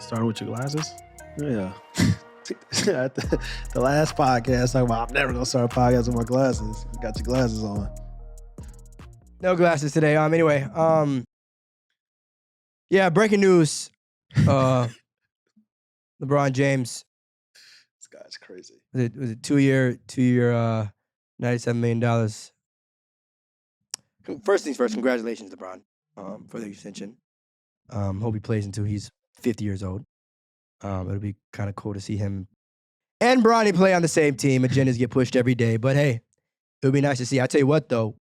Starting with your glasses? Yeah. At the last podcast, talking about I'm never going to start a podcast with my glasses. You got your glasses on. No glasses today. Anyway, yeah, breaking news. LeBron James. This guy's crazy. Was it two-year, $97 million. First things first, congratulations, LeBron, for the extension. Hope he plays until he's 50 years old. It'll be kind of cool to see him and Bronny play on the same team. Agendas get pushed every day, but hey, it would be nice to see. I tell you what, though,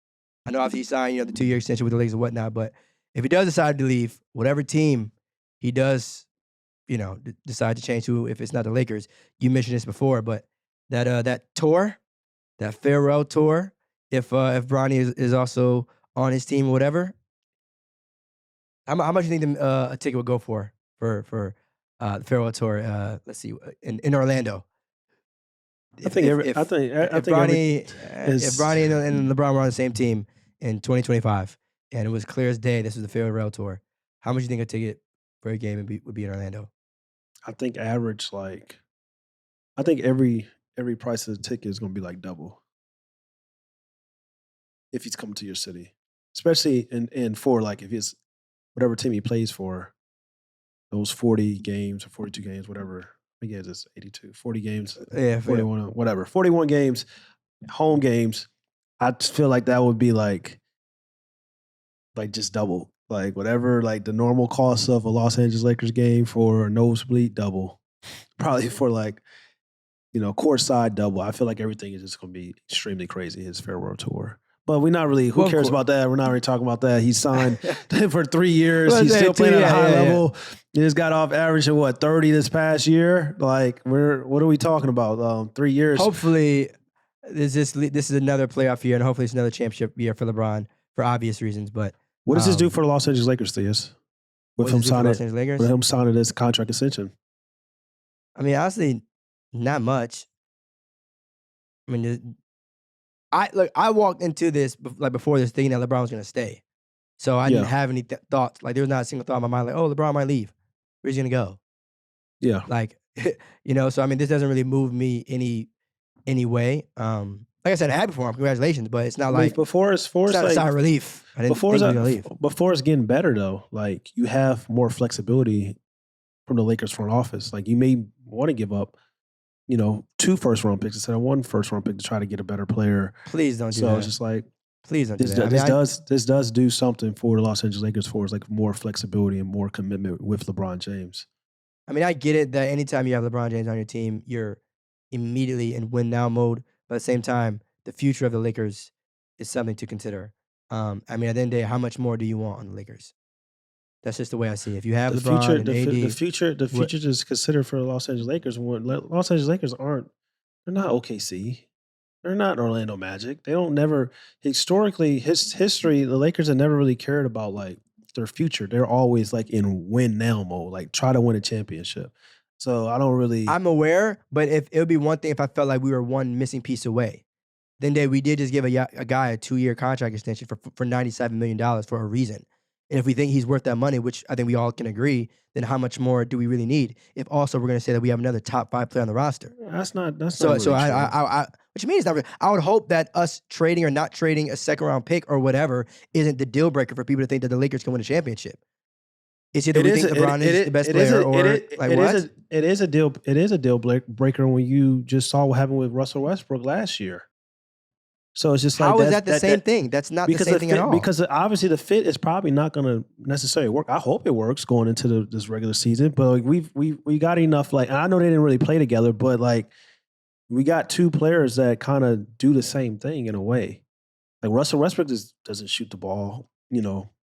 I know after he signed, the 2-year extension with the Lakers and whatnot, but if he does decide to leave, whatever team he does, decide to change to, if it's not the Lakers, you mentioned this before, but that tour, that farewell tour, if Bronny is also on his team or whatever, how much do you think a ticket would go for the farewell tour? Let's see, in Orlando. If Bronny and LeBron were on the same team in 2025, and it was clear as day this was the farewell tour, how much do you think a ticket for a game would be in Orlando? I think average, I think every price of the ticket is going to be like double if he's coming to your city, especially in for if it's whatever team he plays for, those 40 games or 42 games, whatever. I think it's 82, 40 games, 41, whatever, 41 games, home games. I just feel like that would be like just double, whatever, the normal cost of a Los Angeles Lakers game for a nosebleed, double, probably for courtside, double. I feel like everything is just going to be extremely crazy, his farewell tour. But we're not really, who cares about that? We're not really talking about that. He signed for 3 years. He's still playing at a high level. He just got off average of 30 this past year. What are we talking about? 3 years. Hopefully, this is another playoff year, and hopefully it's another championship year for LeBron for obvious reasons. But what does this do for the Los Angeles Lakers, Theus? With him signing this contract extension? I mean, honestly, not much. I mean, I walked into this before this thinking that LeBron was going to stay. So I didn't have any thoughts. There was not a single thought in my mind LeBron might leave. Where's he going to go? Yeah. So I mean, this doesn't really move me any way. Like I said, I had before him. Congratulations, but it's not before it's a sigh of relief. I didn't think he was going to leave. Before it's getting better though, you have more flexibility from the Lakers front office. You may want to give up 2 first-round picks instead of 1 first-round pick to try to get a better player. Please don't do that. So it's just please don't do that. This does do something for the Los Angeles Lakers for more flexibility and more commitment with LeBron James. I mean, I get it that anytime you have LeBron James on your team, you're immediately in win-now mode. But at the same time, the future of the Lakers is something to consider. I mean, at the end of the day, how much more do you want on the Lakers? That's just the way I see it. If you have LeBron and AD, the future is considered for the Los Angeles Lakers. Los Angeles Lakers they're not OKC. They're not Orlando Magic. They don't historically, history, the Lakers have never really cared about their future. They're always in win now mode, try to win a championship. So I don't really. I'm aware, but if it would be one thing if I felt like we were one missing piece away. Then we did just give a guy a 2-year contract extension for $97 million for a reason. And if we think he's worth that money, which I think we all can agree, then how much more do we really need? If also we're going to say that we have another top 5 player on the roster, that's not really so. True. Which means not really. I would hope that us trading or not trading a 2nd-round pick or whatever isn't the deal breaker for people to think that the Lakers can win a championship. It's either we think LeBron is the best player or what? It is a deal breaker when you just saw what happened with Russell Westbrook last year. So it's just how is that the same thing? That's not the same thing at all. Because obviously the fit is probably not going to necessarily work. I hope it works going into this regular season, but we got enough. And I know they didn't really play together, but we got 2 players that kind of do the same thing in a way. Russell Westbrook doesn't shoot the ball,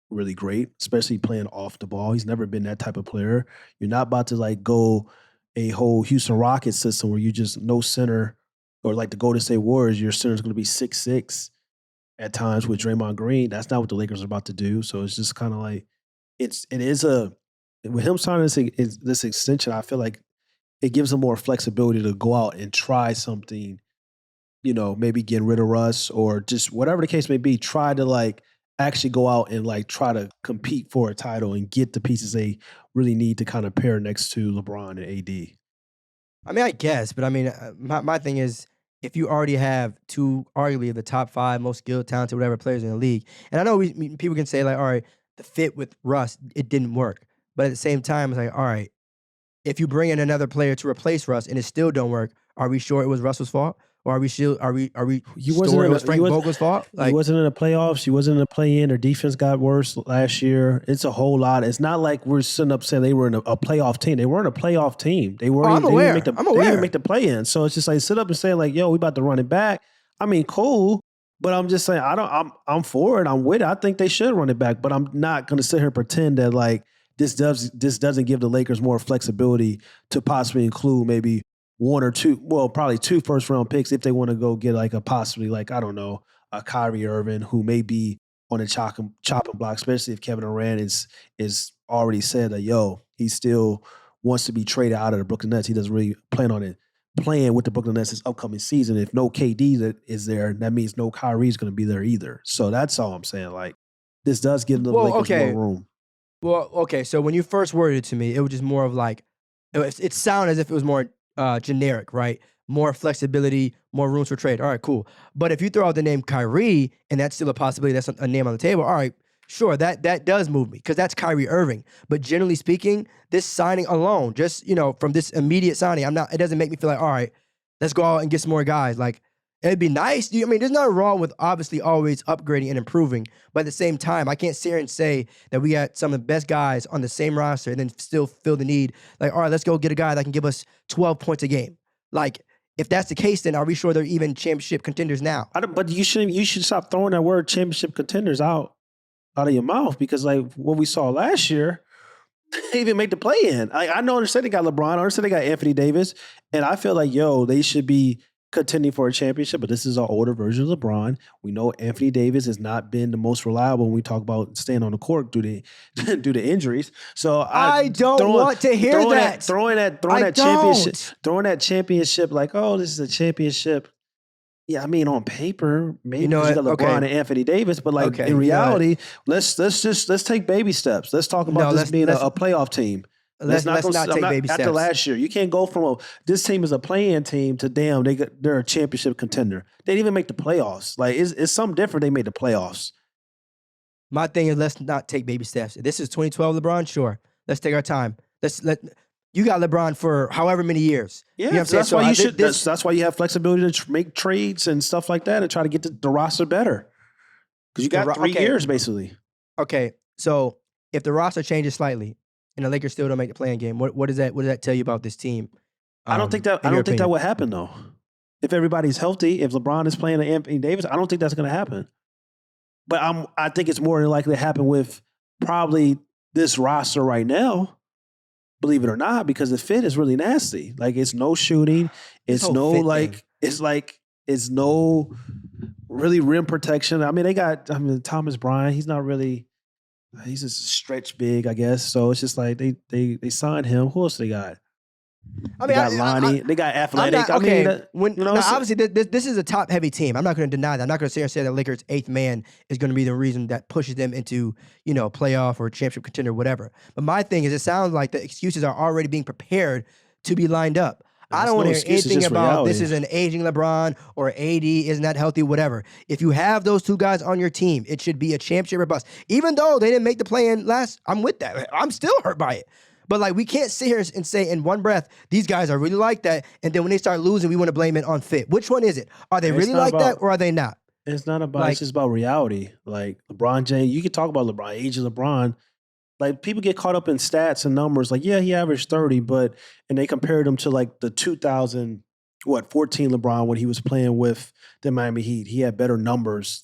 really great, especially playing off the ball. He's never been that type of player. You're not about to go a whole Houston Rockets system where you just no center. Or the Golden State Warriors, your center is going to be 6'6" at times with Draymond Green. That's not what the Lakers are about to do. So it's just kind of with him signing this extension, I feel like it gives him more flexibility to go out and try something, maybe getting rid of Russ or just whatever the case may be, try to actually go out and like try to compete for a title and get the pieces they really need to kind of pair next to LeBron and AD. I mean, I guess, but I mean, my thing is, if you already have two, arguably the top 5 most skilled, talented, whatever players in the league, and I know people can say like, all right, the fit with Russ, it didn't work, but at the same time, it's like, all right, if you bring in another player to replace Russ and it still don't work, are we sure it was Russell's fault? Or are we sure You sure wasn't it in was a, Frank Vogel's fault? you Like, wasn't in the playoffs. You wasn't in the play-in. Their defense got worse last year. It's a whole lot. It's not like we're sitting up saying they were in a playoff team. They weren't a playoff team. They weren't. I'm They aware. didn't I'm They didn't even aware. make the play-in. So it's just like sit up and say like, "Yo, we about to run it back." I mean, cool. But I'm just saying, I'm for it. I'm with it. I think they should run it back. But I'm not going to sit here and pretend that like this doesn't give the Lakers more flexibility to possibly include maybe one or two, well, probably 2 first-round picks if they want to go get like a possibly like I don't know a Kyrie Irving who may be on the chopping block, especially if Kevin Durant is already said that he still wants to be traded out of the Brooklyn Nets. He doesn't really plan on it playing with the Brooklyn Nets this upcoming season. If no KD that is there, that means no Kyrie is going to be there either. So that's all I'm saying. Like this does give the Lakers more room. Well, okay. So when you first worded it to me, it was just more of like it sounded as if it was more generic, right? More flexibility, more rooms for trade. All right, cool. But if you throw out the name Kyrie and that's still a possibility, that's a name on the table. All right, sure, that does move me because that's Kyrie Irving. But generally speaking, this signing alone, just from this immediate signing, it doesn't make me feel like, all right, let's go out and get some more guys. Like it'd be nice. I mean, there's nothing wrong with obviously always upgrading and improving. But at the same time, I can't sit here and say that we got some of the best guys on the same roster and then still feel the need. Like, all right, let's go get a guy that can give us 12 points a game. Like, if that's the case, then are we sure they're even championship contenders now? But you should stop throwing that word championship contenders out of your mouth because like what we saw last year, they even make the play in. I understand they got LeBron. I understand they got Anthony Davis. And I feel like, they should be contending for a championship, but this is an older version of LeBron. We know Anthony Davis has not been the most reliable when we talk about staying on the court due to injuries. So I don't want to hear that. Throwing that championship like, oh, this is a championship. Yeah, I mean, on paper, maybe you got LeBron and Anthony Davis, but like in reality, let's take baby steps. Let's talk about this being a playoff team. Let's not take baby steps. After last year, you can't go from this team is a play-in team to they're a championship contender. They didn't even make the playoffs. Like it's something different. They made the playoffs. My thing is let's not take baby steps. This is 2012 LeBron. Sure, let's take our time. You got LeBron for however many years. Yeah, that's why you should. That's why you have flexibility to make trades and stuff like that and try to get the roster better. Because you got 3 years basically. Okay, so if the roster changes slightly and the Lakers still don't make the play-in game, what does that tell you about this team? I don't think that would happen though. If everybody's healthy, if LeBron is playing Anthony Davis, I don't think that's going to happen. But I think it's more than likely to happen with probably this roster right now. Believe it or not, because the fit is really nasty. Like it's no shooting, it's no really rim protection. I mean, Thomas Bryant. He's not really. He's just stretch big, I guess. So it's just like they signed him. Who else they got? I mean, they got Lonnie. They got Athletic. Obviously, this is a top-heavy team. I'm not going to deny that. I'm not going to sit here and say that Lakers' 8th man is going to be the reason that pushes them into, playoff or championship contender, whatever. But my thing is, it sounds like the excuses are already being prepared to be lined up. I don't want to hear anything about this is an aging LeBron or AD isn't that healthy, whatever. If you have those 2 guys on your team, it should be a championship or bust. Even though they didn't make the play-in last, I'm with that. I'm still hurt by it. But like we can't sit here and say in one breath, these guys are really like that, and then when they start losing, we want to blame it on fit. Which one is it? Are they really like that or are they not? It's not about it's just about reality. Like LeBron James, you can talk about LeBron, age of LeBron. Like people get caught up in stats and numbers. Like, yeah, he averaged 30, and they compared him to like the 14 LeBron when he was playing with the Miami Heat. He had better numbers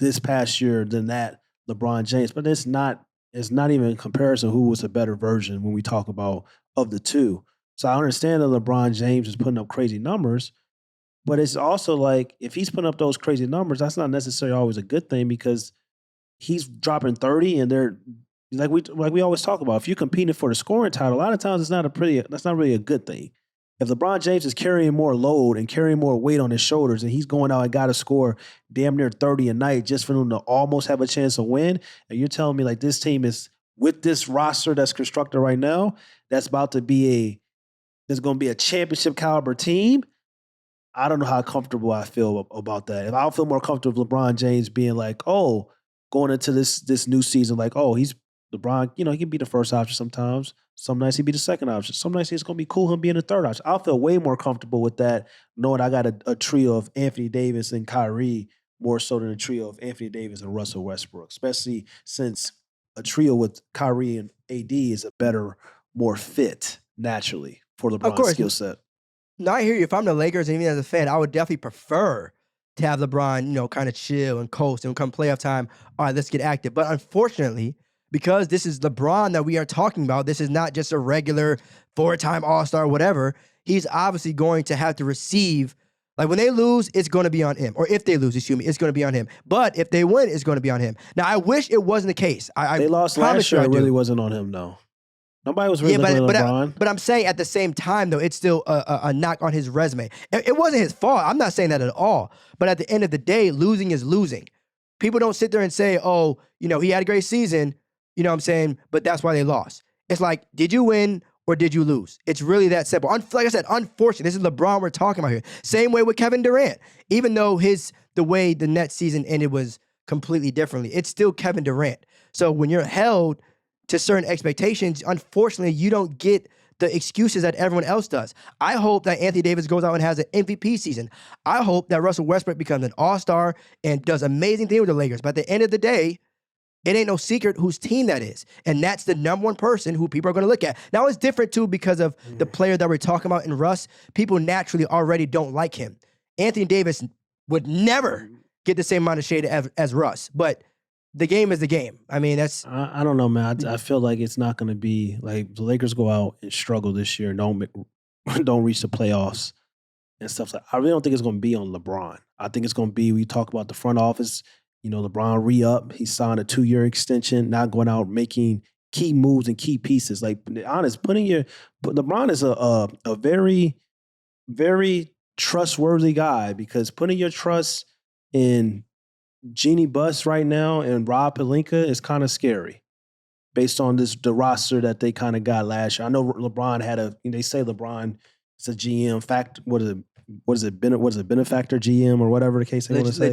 this past year than that LeBron James. But it's not even in comparison who was a better version when we talk about of the two. So I understand that LeBron James is putting up crazy numbers, but it's also like if he's putting up those crazy numbers, that's not necessarily always a good thing because he's dropping 30 and they're like we always talk about. If you're competing for the scoring title, a lot of times that's not really a good thing. If LeBron James is carrying more load and carrying more weight on his shoulders, and he's going out and got to score damn near 30 a night just for him to almost have a chance to win, and you're telling me like this team is with this roster that's constructed right now, that's about to be there's going to be a championship caliber team. I don't know how comfortable I feel about that. If I feel more comfortable with LeBron James being like, oh, going into this new season, like, oh, he's LeBron, he can be the first option sometimes. Some nights he'd be the second option. Some nights it's going to be cool him being the third option. I'll feel way more comfortable with that, knowing I got a trio of Anthony Davis and Kyrie more so than a trio of Anthony Davis and Russell Westbrook, especially since a trio with Kyrie and AD is a better, more fit naturally for LeBron's skill set. No, I hear you. If I'm the Lakers, and even as a fan, I would definitely prefer to have LeBron, kind of chill and coast, and come playoff time, all right, let's get active. But unfortunately, because this is LeBron that we are talking about, this is not just a regular 4-time All-Star, whatever. He's obviously going to have to receive, like when they lose, it's going to be on him. Or if they lose, excuse me, it's going to be on him. But if they win, it's going to be on him. Now, I wish it wasn't the case. They lost last year. It really wasn't on him, though. Nobody was really looking at LeBron. But I'm saying at the same time, though, it's still a knock on his resume. It wasn't his fault. I'm not saying that at all. But at the end of the day, losing is losing. People don't sit there and say, oh, he had a great season, what I'm saying, but that's why they lost. It's like, did you win or did you lose? It's really that simple. Like I said, unfortunately, this is LeBron we're talking about here. Same way with Kevin Durant. Even though the way the Nets season ended was completely differently, it's still Kevin Durant. So when you're held to certain expectations, unfortunately, you don't get the excuses that everyone else does. I hope that Anthony Davis goes out and has an MVP season. I hope that Russell Westbrook becomes an all-star and does amazing things with the Lakers. But at the end of the day, it ain't no secret whose team that is. And that's the number one person who people are going to look at. Now, it's different, too, because of the player that we're talking about in Russ. People naturally already don't like him. Anthony Davis would never get the same amount of shade as Russ. But the game is the game. I mean, that's... I don't know, man. I feel like it's not going to be... Like, the Lakers go out and struggle this year and don't reach the playoffs and stuff like that. I really don't think it's going to be on LeBron. I think it's going to be... We talk about the front office... LeBron re-up. He signed a 2-year extension, not going out making key moves and key pieces. Like, honest, LeBron is a very, very trustworthy guy because putting your trust in Jeannie Buss right now and Rob Pelinka is kind of scary based on the roster that they kind of got last year. I know LeBron they say LeBron is a GM what is it, benefactor GM or whatever the case they want to say?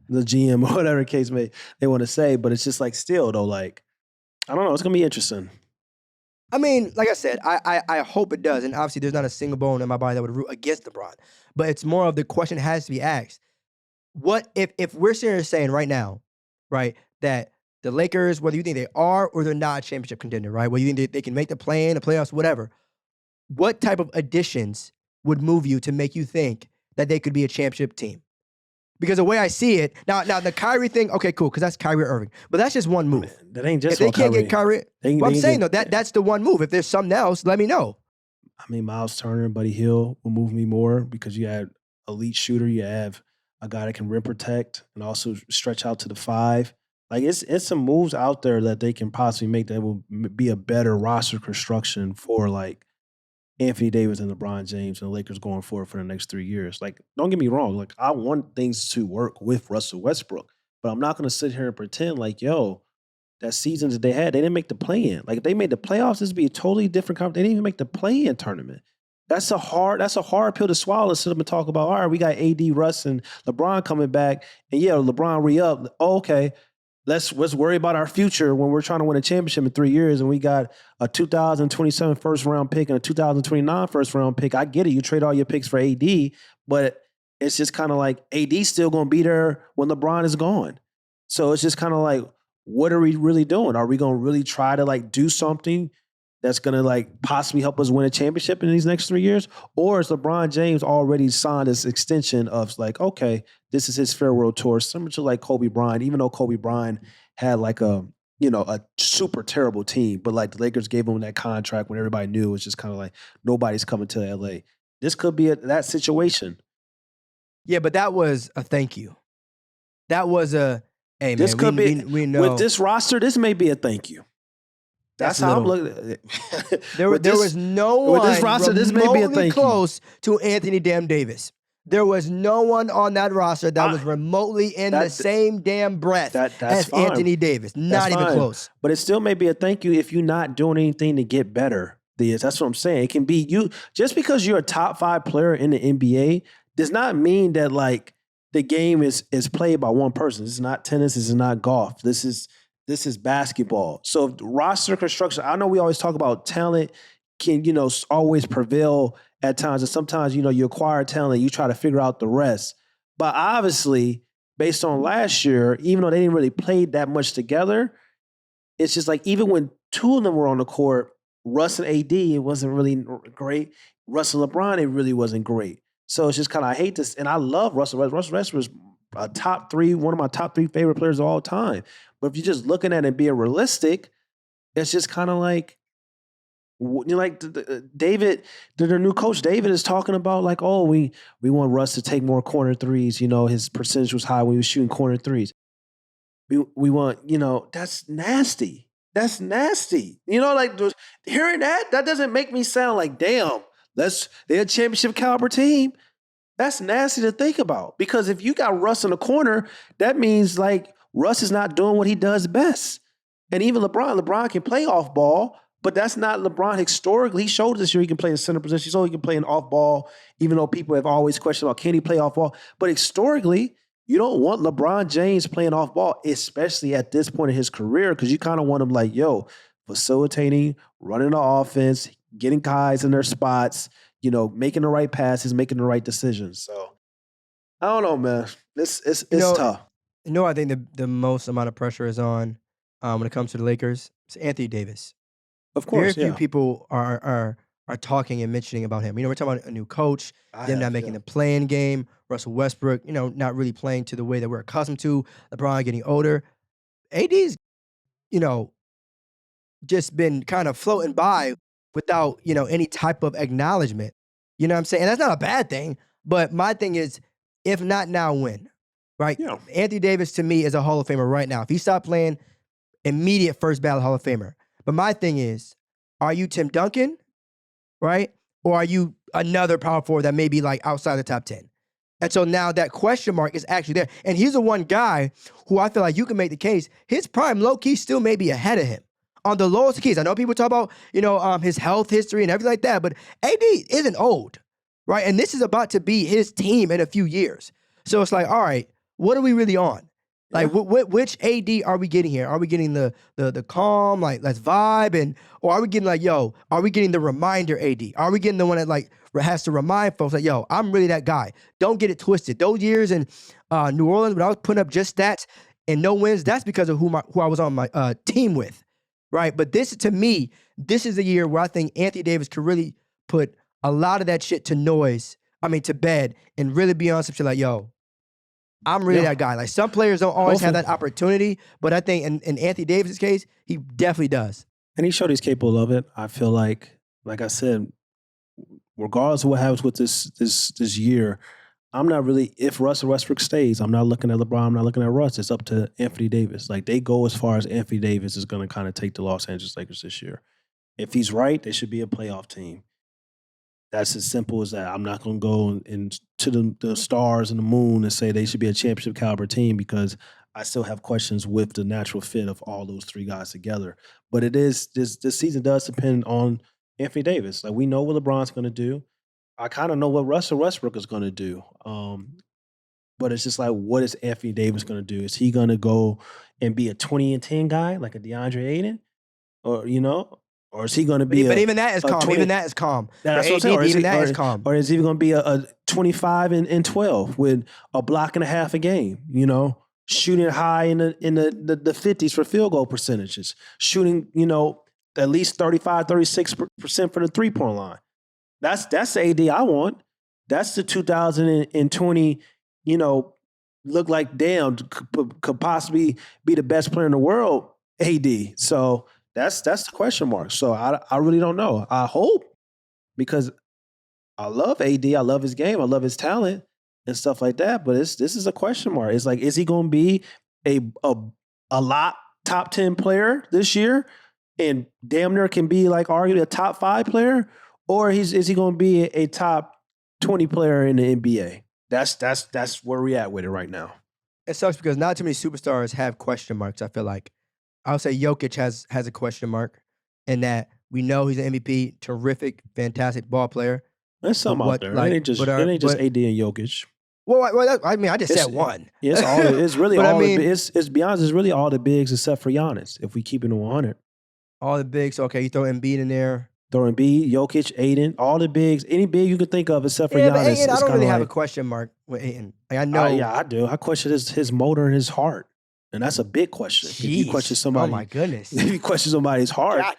The GM or whatever the case they want to say. But it's just like still though, like, I don't know. It's going to be interesting. I mean, like I said, I hope it does. And obviously there's not a single bone in my body that would root against LeBron. But it's more of the question has to be asked. What if we're sitting here saying right now, right, that the Lakers, whether you think they are or they're not a championship contender, right, whether you think they can make the play-in, the playoffs, whatever, what type of additions would move you to make you think that they could be a championship team? Because the way I see it, now the Kyrie thing, okay, cool, because that's Kyrie Irving. But that's just one move. Man, that ain't just if they can't get Kyrie, I'm saying though, that's the one move. If there's something else, let me know. I mean, Miles Turner and Buddy Hield will move me more because you have elite shooter, you have a guy that can rim protect and also stretch out to the 5. Like it's some moves out there that they can possibly make that will be a better roster construction for like Anthony Davis and LeBron James and the Lakers going forward for the next 3 years. Like, don't get me wrong. Like, I want things to work with Russell Westbrook, but I'm not going to sit here and pretend like, yo, that season that they had, they didn't make the play-in. Like, if they made the playoffs, this would be a totally different conference. They didn't even make the play-in tournament. That's a hard pill to swallow to sit up and talk about, all right, we got AD, Russ, and LeBron coming back, and yeah, LeBron re-up. Oh, okay. Let's worry about our future when we're trying to win a championship in 3 years and we got a 2027 first-round pick and a 2029 first-round pick. I get it. You trade all your picks for AD, but it's just kind of like AD's still going to be there when LeBron is gone. So it's just kind of like, what are we really doing? Are we going to really try to like do something that's going to like possibly help us win a championship in these next 3 years? Or is LeBron James already signed this extension of like, okay, this is his farewell tour, similar to like Kobe Bryant, even though Kobe Bryant had like a super terrible team, but like the Lakers gave him that contract when everybody knew it was just kind of like nobody's coming to LA. This could be that situation. Yeah, but that was a thank you. That was a, hey man, this could we know. With this roster, this may be a thank you. That's how I'm little. looking at it. There was no with one this roster, this may be a remotely thank you. close to Anthony damn Davis. There was no one on that roster that was remotely in the same damn breath as fine. Anthony Davis. Not even close. But it still may be a thank you if you're not doing anything to get better. That's what I'm saying. It can be you just because you're a top 5 player in the NBA does not mean that like the game is played by one person. This is not tennis. This is not golf. This is basketball. So roster construction. I know we always talk about talent can always prevail at times, and sometimes you acquire talent, you try to figure out the rest. But obviously, based on last year, even though they didn't really play that much together, it's just like even when 2 of them were on the court, Russ and AD, it wasn't really great. Russ and LeBron, it really wasn't great. So it's just kind of I hate this, and I love Russell Westbrook. Russell Westbrook is one of my top 3 favorite players of all time. But if you're just looking at it and being realistic, it's just kind of like. David, their new coach David is talking about like, oh, we want Russ to take more corner threes. His percentage was high when he was shooting corner threes. We want, that's nasty. That's nasty. Hearing that doesn't make me sound like, damn, they're a championship caliber team. That's nasty to think about because if you got Russ in the corner, that means like Russ is not doing what he does best. And even LeBron can play off ball. But that's not LeBron historically. He showed this year he can play in center position. So he can play in off ball, even though people have always questioned about can he play off ball. But historically, you don't want LeBron James playing off ball, especially at this point in his career, because you kind of want him like, facilitating, running the offense, getting guys in their spots, making the right passes, making the right decisions. So I don't know, man. It's tough. I think the most amount of pressure is on when it comes to the Lakers. It's Anthony Davis. Of course, very few people are talking and mentioning about him. We're talking about a new coach, them not making the play-in game, Russell Westbrook, not really playing to the way that we're accustomed to, LeBron getting older. AD's, just been kind of floating by without, any type of acknowledgement. You know what I'm saying? And that's not a bad thing, but my thing is, if not now, when? Right? Yeah. Anthony Davis, to me, is a Hall of Famer right now. If he stopped playing, immediate first ballot Hall of Famer. But my thing is, are you Tim Duncan, right? Or are you another power forward that may be like outside the top 10? And so now that question mark is actually there. And he's the one guy who I feel like you can make the case, his prime low-key still may be ahead of him. On the lowest keys. I know people talk about, his health history and everything like that, but AD isn't old, right? And this is about to be his team in a few years. So it's like, all right, what are we really on? Like, which AD are we getting here? Are we getting the calm, like, let's vibe? Or are we getting like, are we getting the reminder AD? Are we getting the one that, like, has to remind folks, like, I'm really that guy. Don't get it twisted. Those years in New Orleans, when I was putting up just stats and no wins, that's because of who I was on my team with, right? But to me, this is a year where I think Anthony Davis could really put a lot of that shit to bed and really be on some shit like, I'm really that guy. Like, some players don't always have that opportunity, but I think in Anthony Davis' case, he definitely does. And he showed he's capable of it. I feel like I said, regardless of what happens with this year, I'm not really, if Russell Westbrook stays, I'm not looking at LeBron, I'm not looking at Russ. It's up to Anthony Davis. Like, they go as far as Anthony Davis is going to kind of take the Los Angeles Lakers this year. If he's right, they should be a playoff team. That's as simple as that. I'm not going to go to the stars and the moon and say they should be a championship caliber team because I still have questions with the natural fit of all those 3 guys together. But it is this season does depend on Anthony Davis. Like, we know what LeBron's going to do. I kind of know what Russell Westbrook is going to do. But it's just like, what is Anthony Davis going to do? Is he going to go and be a 20-10 guy like a DeAndre Ayton, or Or is he going to be? But even that is calm. 20, even that is calm. That's what I'm saying. Even that is calm. Or is he going to be a 25 and 12 with a block and a half a game? Shooting high in the 50s for field goal percentages, shooting at least 35, 36% for the 3-point line. That's the AD I want. That's the 2020. Look like damn could possibly be the best player in the world. AD. So. That's the question mark. So I really don't know. I hope, because I love AD. I love his game. I love his talent and stuff like that. But this is a question mark. It's like, is he going to be a lot top 10 player this year? and damn near can be like arguably a top 5 player, or is he going to be a top 20 player in the NBA? That's where we at with it right now. It sucks because not too many superstars have question marks. I feel like I'll say Jokic has a question mark, in that we know he's an MVP, terrific, fantastic ball player. There's some out there. Like, it ain't just AD and Jokic. Well, I mean, I just said one. It's all. It's really But I all. mean- It's be honest. It's really all the bigs except for Giannis. If we keep it 100, All the bigs. Okay, you throw Embiid in there. throwing Embiid, Jokic, Aiden, all the bigs, any big you could think of except for Yeah, Giannis. but Ayton, I it's don't really kinda have a like, question mark with Ayton. Like, I know. yeah, I do. I question his motor and his heart, and that's a big question. If you Jeez. question somebody, Oh my goodness. if you question somebody's heart, God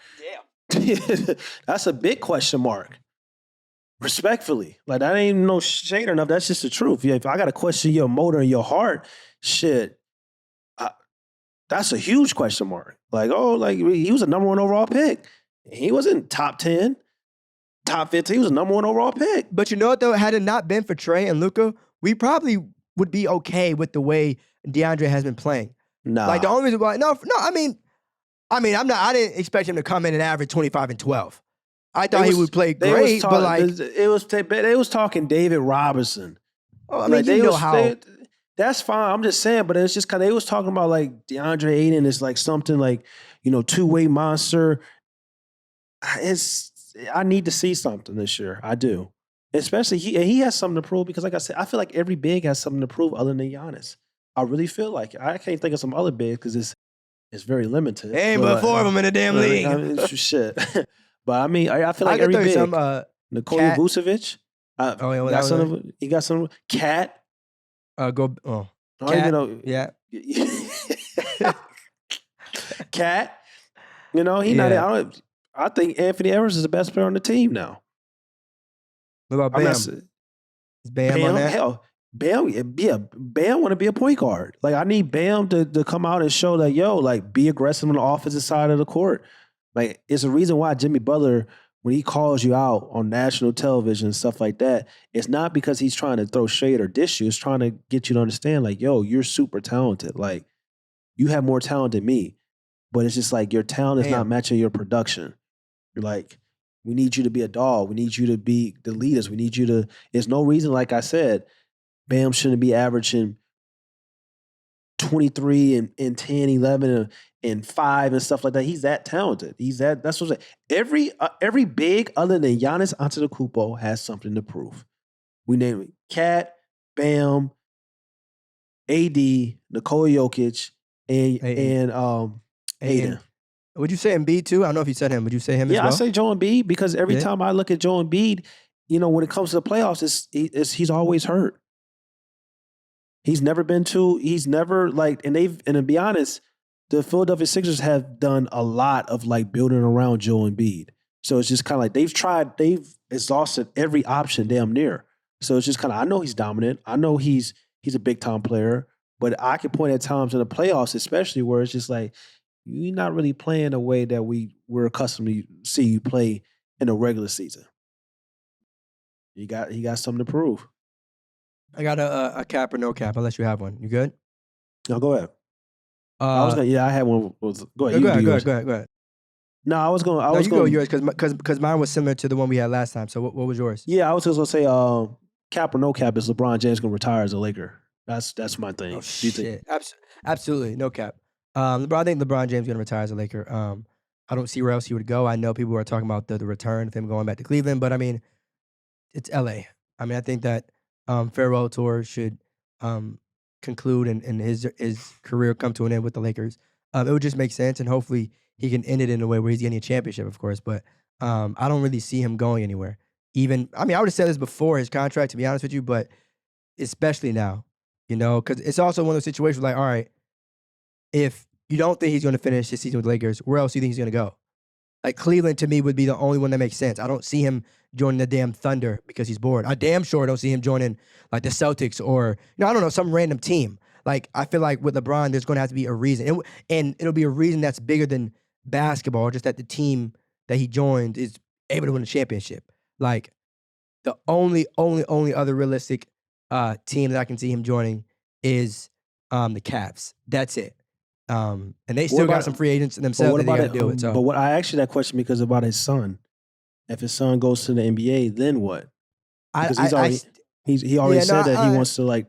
damn. that's a big question mark. Respectfully, like that ain't no shade or enough. That's just the truth. Yeah, if I got to question your motor and your heart, shit, that's a huge question mark. Like, he was a number 1 overall pick. He wasn't top 10, top 15. He was a number 1 overall pick. But you know what though? Had it not been for Trey and Luka, we probably would be okay with the way DeAndre has been playing. Nah, Like the only reason why, no. I mean, I didn't expect him to come in and average 25 and 12. I thought he would play great, but like, they was talking David Robinson. oh, I mean, you know how. That's fine. I'm just saying, but it's just kind of they was talking about like DeAndre Ayton is like something like, 2-way monster. I need to see something this year. I do, especially he has something to prove because, like I said, I feel like every big has something to prove other than Giannis. I really feel like it. I can't think of some other bigs because it's very limited. Ain't but 4 of them in the damn league. I mean, shit. But I mean, I feel like I every could big. throw you some, Nikola Cat. Vucevic. He got some Cat. I don't even know. Yeah. Cat. He not. I think Anthony Edwards is the best player on the team now. What about Bam? Is Bam on that? Hell, Bam, yeah, Bam want to be a point guard. Like, I need Bam to come out and show that, be aggressive on the offensive side of the court. Like, it's a reason why Jimmy Butler, when he calls you out on national television and stuff like that, it's not because he's trying to throw shade or dish you. It's trying to get you to understand, like, yo, you're super talented. Like, you have more talent than me. But it's just like your talent is not matching your production. You're like, we need you to be a dog. We need you to be the leaders. We need you to. There's no reason, like I said, Bam shouldn't be averaging 23 and 10, 11 and 5 and stuff like that. He's that talented. That's what I'm saying. Every big other than Giannis Antetokounmpo has something to prove. We name it Cat, Bam, AD, Nikola Jokic, and Aiden. Would you say Embiid too? I don't know if you said him. Would you say him as well? Yeah, I say Joel Embiid because every time I look at Joel Embiid, when it comes to the playoffs, he's always hurt. He's never and to be honest, the Philadelphia Sixers have done a lot of building around Joel Embiid. So it's just kind of like they've exhausted every option damn near. So it's just kind of, I know he's dominant. I know he's a big time player, but I can point at times in the playoffs, especially where it's just like, you're not really playing the way that we're accustomed to see you play in the regular season. He got something to prove. I got a cap or no cap, unless you have one. You good? No, go ahead. I had one. Go ahead. Go ahead. No, I was going. You go yours because mine was similar to the one we had last time. So what was yours? Yeah, I was just gonna say cap or no cap is LeBron James gonna retire as a Laker. That's my thing. Oh shit! Absolutely no cap. I think LeBron James is gonna retire as a Laker. I don't see where else he would go. I know people are talking about the return of him going back to Cleveland, but I mean, it's LA. I mean, I think that farewell tour should conclude and his career come to an end with the Lakers. It would just make sense, and hopefully he can end it in a way where he's getting a championship, of course. But I don't really see him going anywhere. I would have said this before his contract, to be honest with you, but especially now, because it's also one of those situations like, all right, if you don't think he's going to finish his season with the Lakers, where else do you think he's going to go? Like, Cleveland, to me, would be the only one that makes sense. I don't see him joining the damn Thunder because he's bored. I damn sure don't see him joining, like, the Celtics or, I don't know, some random team. Like, I feel like with LeBron, there's going to have to be a reason. And it'll be a reason that's bigger than basketball, just that the team that he joined is able to win a championship. Like, the only other realistic team that I can see him joining is the Cavs. That's it. And they still got some free agents But themselves what that they about got to deal with. So. But what I asked you that question because about his son. If his son goes to the NBA, then what? Because he already said that he wants to like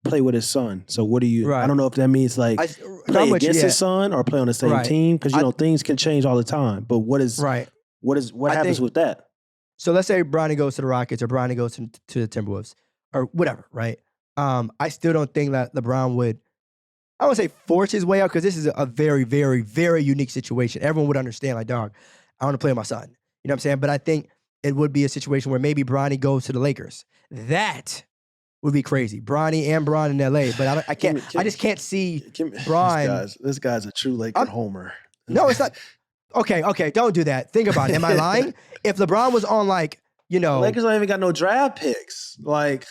play with his son. So what do you? Right. I don't know if that means like play against his son or play on the same team because things can change all the time. But what happens with that? So let's say Bronny goes to the Rockets or Bronny goes to the Timberwolves or whatever, right? I still don't think that LeBron would. I won't say force his way out because this is a very, very, very unique situation. Everyone would understand, like, dog, I want to play with my son. You know what I'm saying? But I think it would be a situation where maybe Bronny goes to the Lakers. That would be crazy. Bronny and Bron in LA. But I can't. I just can't see Bron. This guy's a true Laker homer. No, it's not. Okay, don't do that. Think about it. Am I lying? If LeBron was on the Lakers don't even got no draft picks. Like,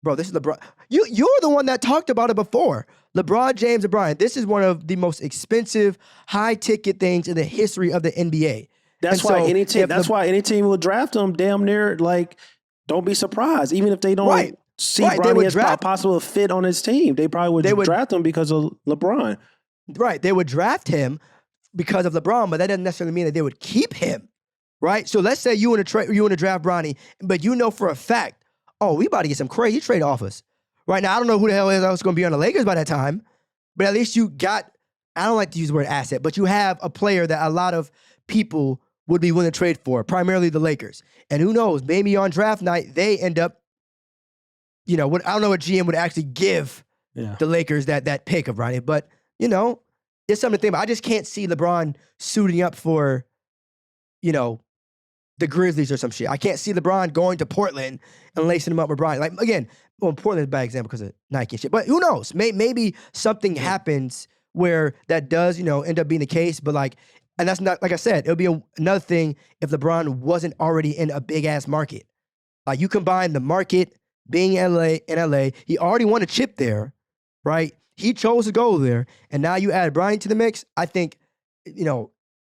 bro, this is LeBron. You're the one that talked about it before. LeBron James and Bron. This is one of the most expensive, high ticket things in the history of the NBA. That's why any team will draft them. Damn near like, don't be surprised, even if they don't see Bronny as a possible fit on his team. They probably would draft him because of LeBron. Right, they would draft him because of LeBron, but that doesn't necessarily mean that they would keep him. Right, so let's say you want to draft Bronny, but you know for a fact, we about to get some crazy trade offers. Right now, I don't know who the hell is going to be on the Lakers by that time, but at least you got. I don't like to use the word asset, but you have a player that a lot of people would be willing to trade for, primarily the Lakers. And who knows, maybe on draft night, they end up, I don't know what GM would actually give the Lakers that pick of Bronny, but, there's something to think about. I just can't see LeBron suiting up for, the Grizzlies or some shit. I can't see LeBron going to Portland and lacing him up with Bronny. Like, again, Portland's a bad example because of Nike and shit, but who knows? Maybe something happens where that does, end up being the case, but and that's not, like I said, it would be another thing if LeBron wasn't already in a big-ass market. Like, you combine the market, being in LA, he already won a chip there, right? He chose to go there, and now you add Bronny to the mix. I think,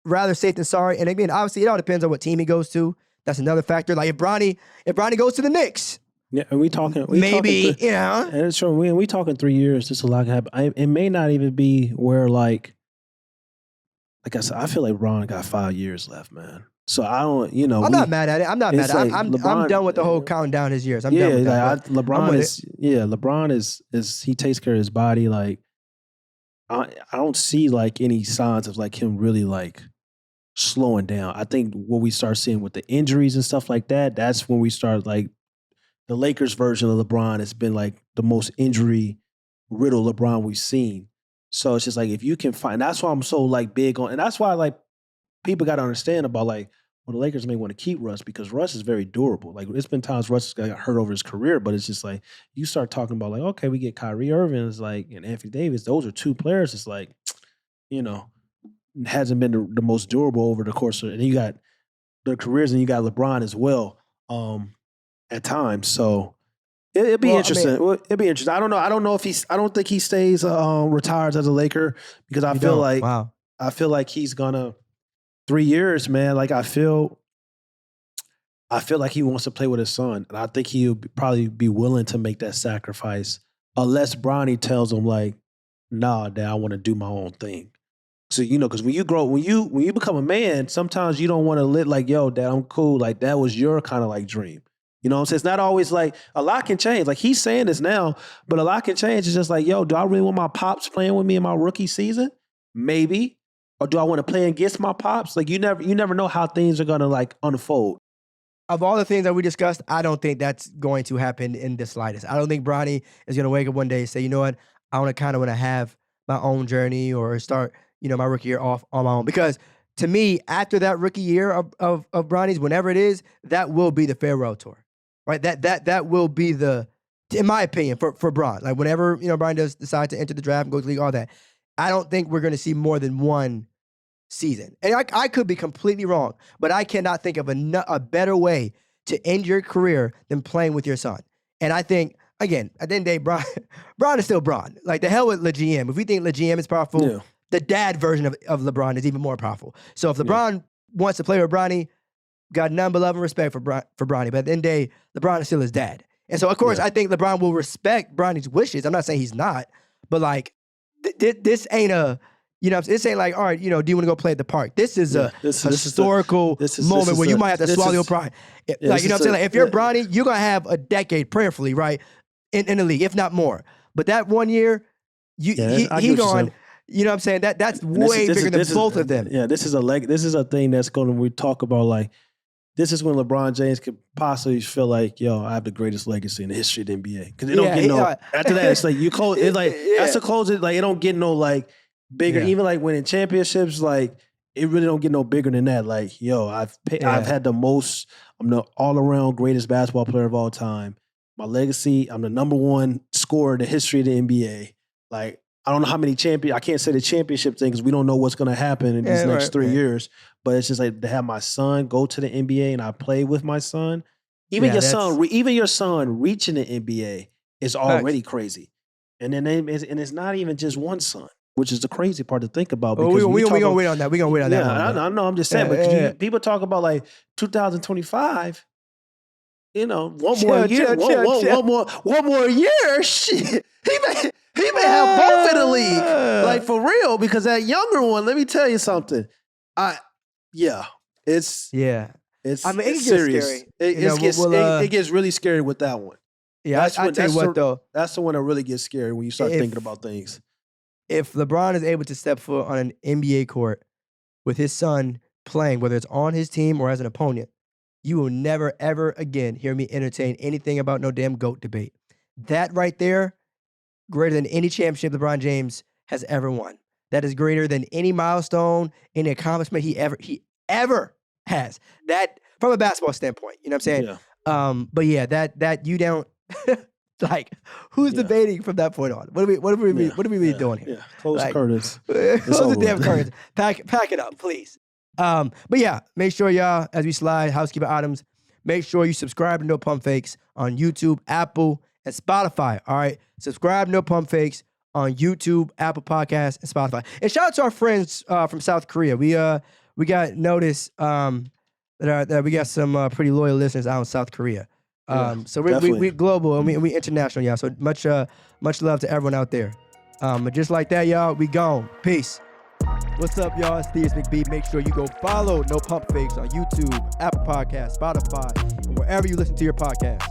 rather safe than sorry. And again, obviously, it all depends on what team he goes to. That's another factor. Like, if Bronny goes to the Knicks, and we talking yeah. And it's true. We talking 3 years. Just a lot can happen. It may not even be where like I said, I feel like LeBron got 5 years left, man. So I don't, I'm not mad at it. I'm not mad at it. I'm done with the whole counting down his years. I'm done with that. LeBron is he takes care of his body. Like, I don't see like any signs of like him really like slowing down. I think what we start seeing with the injuries and stuff like that, that's when we start like the Lakers version of LeBron has been like the most injury riddled LeBron we've seen. So it's just like, if you can find, that's why I'm so like big on, and that's why like people got to understand about like, well, the Lakers may want to keep Russ because Russ is very durable. Like, it's been times Russ got hurt over his career, but it's just like, you start talking about like, okay, we get Kyrie Irving, it's like, and Anthony Davis, those are two players. It's like, hasn't been the most durable over the course of, and then you got their careers and you got LeBron as well at times. So it'd be interesting. It'd be interesting. I don't know. I don't think he stays retires as a Laker because I feel like he's gonna 3 years, man. Like, I feel like he wants to play with his son, and I think he'll probably be willing to make that sacrifice unless Bronny tells him like, nah, Dad, I want to do my own thing. So, because when you become a man, sometimes you don't want to live like, yo, Dad, I'm cool. Like, that was your kind of like dream. You know what I'm saying? It's not always like, a lot can change. Like, he's saying this now, but a lot can change. It's just like, yo, do I really want my pops playing with me in my rookie season? Maybe. Or do I want to play against my pops? Like, you never know how things are going to like unfold. Of all the things that we discussed, I don't think that's going to happen in the slightest. I don't think Bronny is going to wake up one day and say, you know what, I want to have my own journey or start, my rookie year off on my own. Because to me, after that rookie year of Bronny's, whenever it is, that will be the farewell tour, right? That will be in my opinion, for Bron. Like, whenever, Bron does decide to enter the draft and go to the league, all that, I don't think we're going to see more than one season. And I could be completely wrong, but I cannot think of a better way to end your career than playing with your son. And I think, again, at the end of the day, Bron is still Bron. Like, the hell with LeGM. If we think LeGM is powerful, the dad version of LeBron is even more powerful. So if LeBron wants to play with Bronny, got none but love and respect for Bronny. But at the end of the day, LeBron is still his dad. And so, of course, I think LeBron will respect Bronny's wishes. I'm not saying he's not, but like, this ain't a, this ain't like, all right, do you want to go play at the park? This is a historical moment where you might have to swallow your pride. Like, you know what I'm saying? Like, if you're Bronny, you're going to have a decade, prayerfully, right, in the league, if not more. But that 1 year, he gone, you know what I'm saying? That's way bigger than both of them. Yeah, this is a thing that's going to, we talk about, like, this is when LeBron James could possibly feel like, yo, I have the greatest legacy in the history of the NBA. Because they don't get after that, it's like, you close, it's like, that's the close, it, like, it don't get no, like, bigger. Even, like, winning championships, like, it really don't get no bigger than that. Like, yo, I've had the most, I'm the all-around greatest basketball player of all time. My legacy, I'm the number one scorer in the history of the NBA. Like, I don't know how many I can't say the championship thing because we don't know what's going to happen in these next 3 years. But it's just like to have my son go to the NBA and I play with my son. Even your son reaching the NBA is already crazy. And then it's not even just one son, which is the crazy part to think about. Because we're going to wait on that. We're going to wait on that. Yeah, I know. I'm just saying. But people talk about like 2025. One more year. Shit. He may have both in the league. Like, for real, because that younger one, let me tell you something. It's serious. It gets really scary with that one. Yeah, I tell you what, though. That's the one that really gets scary when you start thinking about things. If LeBron is able to step foot on an NBA court with his son playing, whether it's on his team or as an opponent, you will never, ever again hear me entertain anything about no damn GOAT debate. That right there, greater than any championship LeBron James has ever won. That is greater than any milestone, any accomplishment he ever has. That, from a basketball standpoint, you know what I'm saying? Yeah. But yeah, that you don't like. Who's debating from that point on? What are we really doing here? Yeah, close curtains. Close the damn curtains. Pack it up, please. But yeah, make sure y'all, as we slide housekeeping items, make sure you subscribe to No Pump Fakes on YouTube, Apple, and Spotify. All right, subscribe to No Pump Fakes on YouTube, Apple Podcasts, and Spotify. And shout out to our friends from South Korea. We got notice that we got some pretty loyal listeners out in South Korea. So we're global and we international, y'all. So much love to everyone out there. But just like that, y'all, we gone. Peace. What's up, y'all? It's Theus McBee. Make sure you go follow No Pump Fakes on YouTube, Apple Podcasts, Spotify, and wherever you listen to your podcasts.